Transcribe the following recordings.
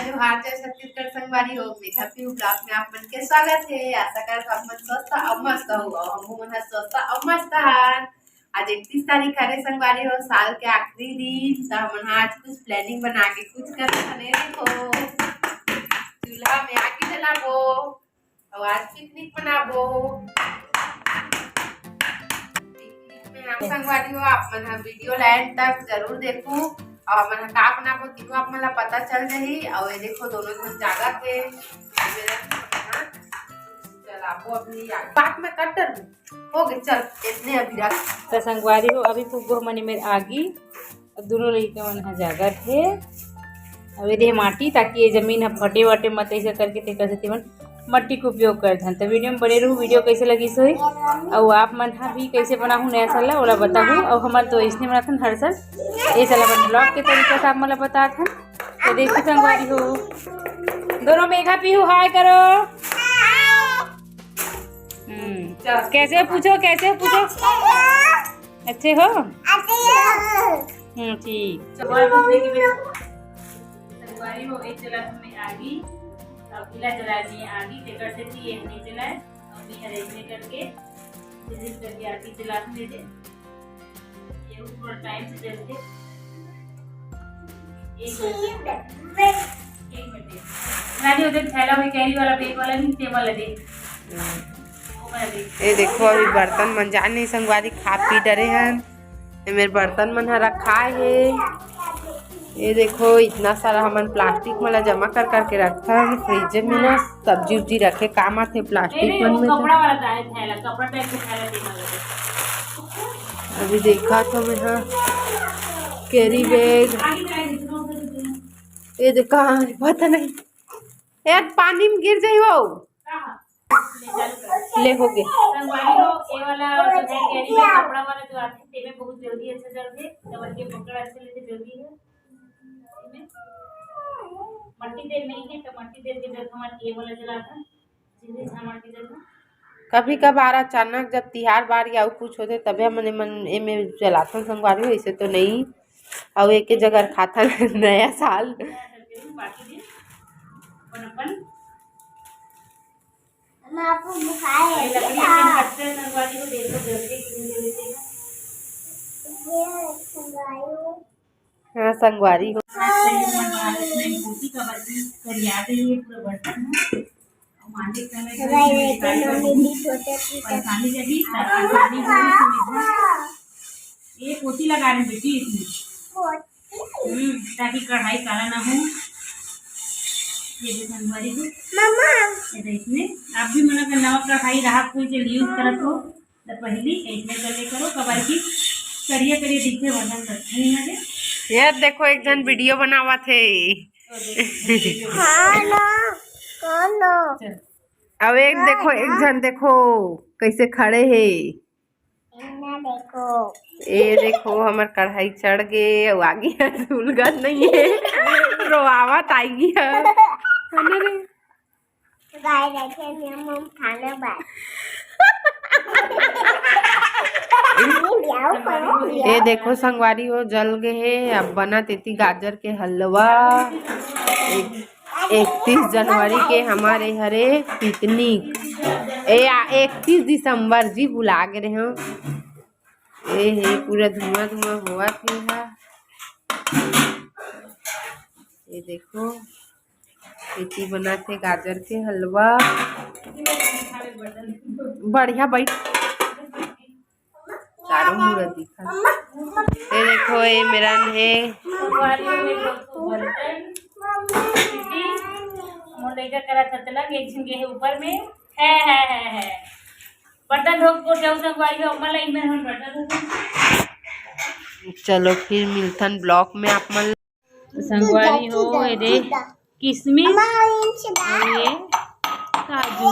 जोहार जय छत्तीसगढ़ संगवारी हो मेघा पीहू ब्लॉग में आप मन के स्वागत है। आशा कर आप मन स्वस्थ और मस्त हो और हम मन स्वस्थ और मस्त हन। आज 31 तारीख हरे संगवारी हो साल के आखिरी दिन। तो हम आज कुछ प्लानिंग बना के कुछ कर रहे देखो चूल्हा में आग जलाबो और आज पिकनिक बनाबो। पिकनिक में हम संगवारी हो आप मन वीडियो लाइन तक जरूर देखो और मन का बनाबो तीनों आप मन पता चल जाही। और ये देखो दोनों जन जागा थे चलाबो अपनी बात में कटर हो गए चल इतने अभी रख तो संगवारी हो अभी फुग्गो मनी में आगी दोनों लड़के मन जागा थे। अब ये माटी ताकि ये जमीन है फटे वटे मत ऐसे करके ते कर सकते मन मट्टी का उपयोग कर धन। तो वीडियो में बने रहूँ वीडियो कैसे लगी सोई और आप मन हाँ भी कैसे बनाऊँ नया साल ओला बताऊँ। और हमारे तो इसने बनाथन हर साल ये साल अपन ब्लॉग के तरीका से आप मतलब बताथन। तो देखो संगवारी हो दोनों मेघा पीहू हाय करो। कैसे पूछो अच्छे हो ठीक संगवारी हो एक चला में आगी अब पीला जला दिए आगी टेकर से थी ये नहीं जलाए और भी अरेंज करके जिस करके आगी जला दे ये थोड़ा टाइम से जलते एक मिनट रानी उधर थैला में कैरी वाला बैग वाला नहीं टेबल वाला दे। ये देखो अभी बर्तन मंजान नहीं संगवारी खा पी डरे हैं मेरे बर्तन मन रखा है। ये देखो इतना सारा हमन प्लास्टिक वाला जमा कर करके रखा है फ्रिज में ना सब्जी उब्जी रखे काम आते प्लास्टिक मन में। कपड़ा वाला थैला कपड़ा टाइप का थैला देना अभी देखा तो मैं हाँ कैरी बैग ये देखा पता नहीं यार पानी में गिर जाई वो ले हो गए संगवारी हो ये वाला जो है कैरी बैग कपड़ा वाला जो आते हैं तेरे बहुत जल्दी अच्छा जलते डबल के पकड़ अच्छे लेते जल्दी है मट्टी तेल नहीं है तो मट्टी तेल के जगह हमारे ये वाला जलाता जिंदगी मट्टी तेल कभी कभार अचानक जब तिहार बार या कुछ होते तबे हमने मन में जलाथन संगवारी हो ऐसे तो नहीं। और एक जगह खाता नया साल हाँ संगवारी हो ये पोती लगा रहे बेटी इसमें ताकि कढ़ाई काला ना हो। ये संगवारी हो इसमें आप भी मना कर नवा कढ़ाई रहा कोई से यूज करत हो तो पहली ऐसे कर ले करो कबार की करिए दिखे वजन रखे लगे। यार देखो एक जन वीडियो बनावा थे अब एक देखो एक जन देखो कैसे खड़े है देखो ये देखो हमार कढ़ाई चढ़ गए और आगे उलगत नहीं है रोआवत आएगी ये देखो संगवारी हो जल गए है। अब बना तेती गाजर के हलवा 31 जनवरी के हमारे हरे पिकनिक 31 दिसंबर जी बुला गए रहे हो ये पूरा धुआं हुआ था। ये देखो खेती बनाते गाजर के हलवा बढ़िया बैठ चारों मुहूर्त दिखा। ये देखो ये मेरा है ऊपर में है बर्तन धो को संगवारी हो मलाई में बर्तन। चलो फिर मिलथन ब्लॉक में आप मन संगवारी हो ये किशमिश और ये काजू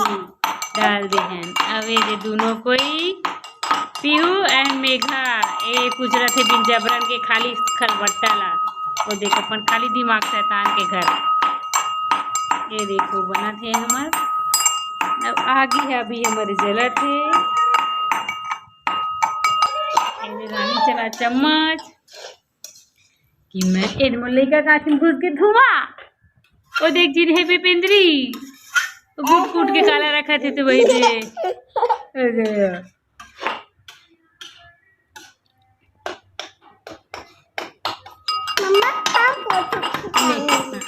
डाल दे हैं। अब ये दोनों कोई पीहू एंड मेघा ये पूछ रहे थे बिन जबरन के खाली खलबट्टा ला वो देखो अपन खाली दिमाग शैतान के घर। ये देखो बना थे हमार अब आगे है अभी हमारे जला थे रानी चला चम्मच कि मैं एडमोले का काचिन घुस के धुआं ओ देख जी है पेपेंद्री कूट कूट के काला रखा थे तो वही दे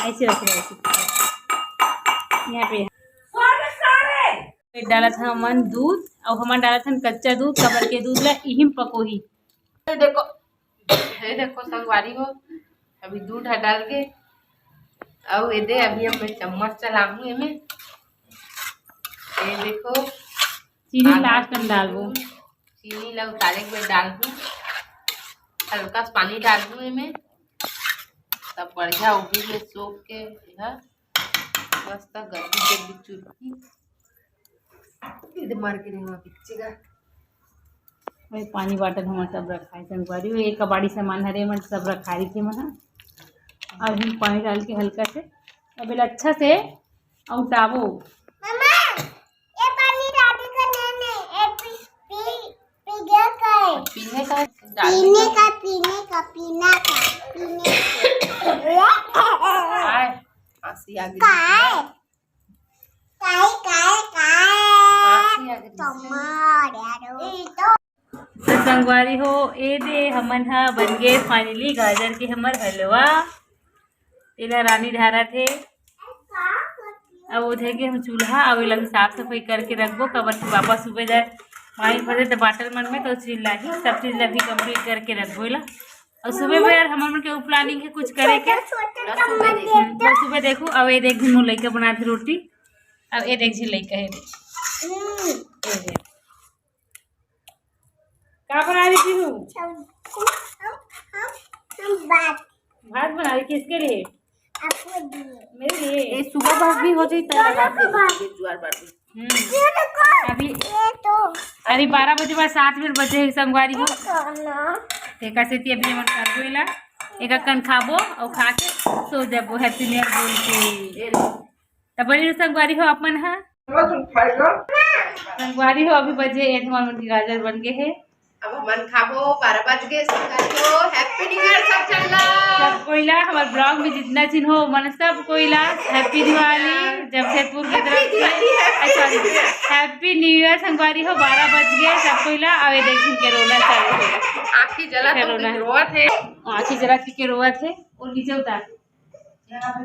ऐसे रख रहे यहाँ पे डाला था हमन दूध और हमन डाला था कच्चा दूध कबर के दूध ला इहिम पकोही। देखो संगवारी हो अभी दूध डाल के और ये दे अभी हम चम्मच चलाऊंगी में ये देखो चीनी लास्ट में डालबो चीनी ला उतारे के बाद डाल दूँ हल्का सा पानी डाल दूँ इसमें तब बढ़िया उबली में सोख के मस्त गद्दी गद्दी चुटकी मार के नहीं पिछेगा वही पानी बाटल हमारे सब रखा है संगवारी वो एक कबाड़ी सामान हरे मन सब रखा रही थी मना अब हम पानी डाल के हल्का से अब अच्छा से उठाबो पीने का हंसी आ गई तो संगवारी हो ए दे हमन हा बन गए फाइनली गाजर के हमर हलवा तेला रानी ढारा थे। अब वो थे कि हम चूल्हा अब लग साफ सफाई करके रखबो कबर से वापस सुबह जाए पानी भर दे बाटल मन में तो चिल्ला ही सब चीज भी कंप्लीट करके रखबो ला और सुबह में यार हमन के प्लानिंग है कुछ करे के तो सुबह देखो अब ये देख दिन लइका बना थे रोटी अब ये देख जी लइका है क्या बना रही थी तू भात बना रही किसके लिए मेरे लिए ये सुबह भात भी हो जाए ज्वार बाटी अभी 12 बजे बाद 7 मिनट बजे संगवारी हो टेका से अभी मन करबो ला एक अकन खाबो और खा के सो जाबो हैप्पी न्यू ईयर बोल के तब बड़ी संगवारी हो अपन हा संगवारी हो अभी बजे 8 मिनट गाजर बन गए है अब मन खाबो 12 बज गए संगवारी हो हैप्पी न्यू ईयर सब चलला सब कोइला हमारे ब्लॉग में जितना चिन हो मन सब कोइला हैप्पी दिवाली जमशेदपुर की तरफ से हैप्पी न्यू ईयर संगवारी हो 12 बज गए सब कोइला अब देखिन के रोना चालू है आँखी जला तो रोवत है आँखी जला के रोवत है और नीचे उतार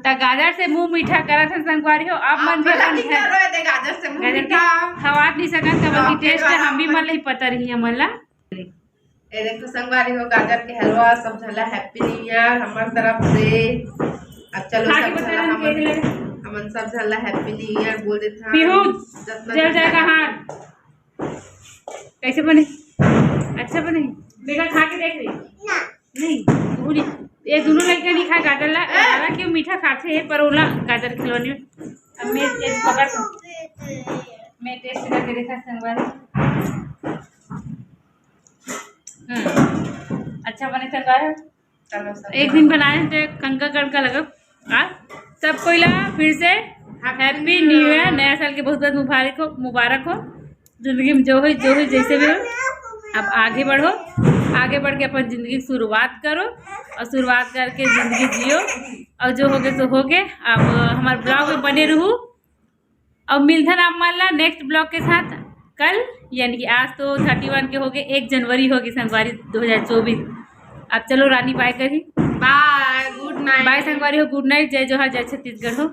ता गाजर से मुंह मीठा करा था संगवारी हो अब मन में गाजर से मुंह मीठा खवा नहीं सकन कबर की टेस्ट हम भी मन नहीं पता रही है मन ला ये देखो संगवारी हो गाजर के हलवा सब झला हैप्पी न्यू ईयर हमार तरफ से अब चलो हमन सब झला हैप्पी न्यू ईयर बोल देता पीहू जल जाएगा हाथ कैसे बने अच्छा बने बेटा खा के देख रही नहीं ये दोनों लड़का नहीं खा गाजर ला क्यों मीठा खाते है पर ओला गाजर खिलवानी अब मैं टेस्ट पकड़ मैं टेस्ट करके देखा संगवारी अच्छा बने संगवारी एक दिन बनाए थे कंका कड़का लगा सब कोई लगा फिर से हैप्पी न्यू ईयर नया साल के बहुत बहुत मुबारक हो जिंदगी में जो हो जैसे भी हो अब आगे बढ़ो आगे बढ़ के अपन ज़िंदगी की शुरुआत करो और शुरुआत करके ज़िंदगी जियो और जो हो गए सो हो गए। अब हमारे ब्लॉग में बने रहूँ और मिलधन आप मान ला नेक्स्ट ब्लॉग के साथ कल यानी कि आज तो 31 के हो गए 1 जनवरी होगी संगवारी 2024। अब चलो रानी बाय करी बाय गुड नाइट बाय संगवारी हो गुड नाइट जय जोहार जय छत्तीसगढ़ हो।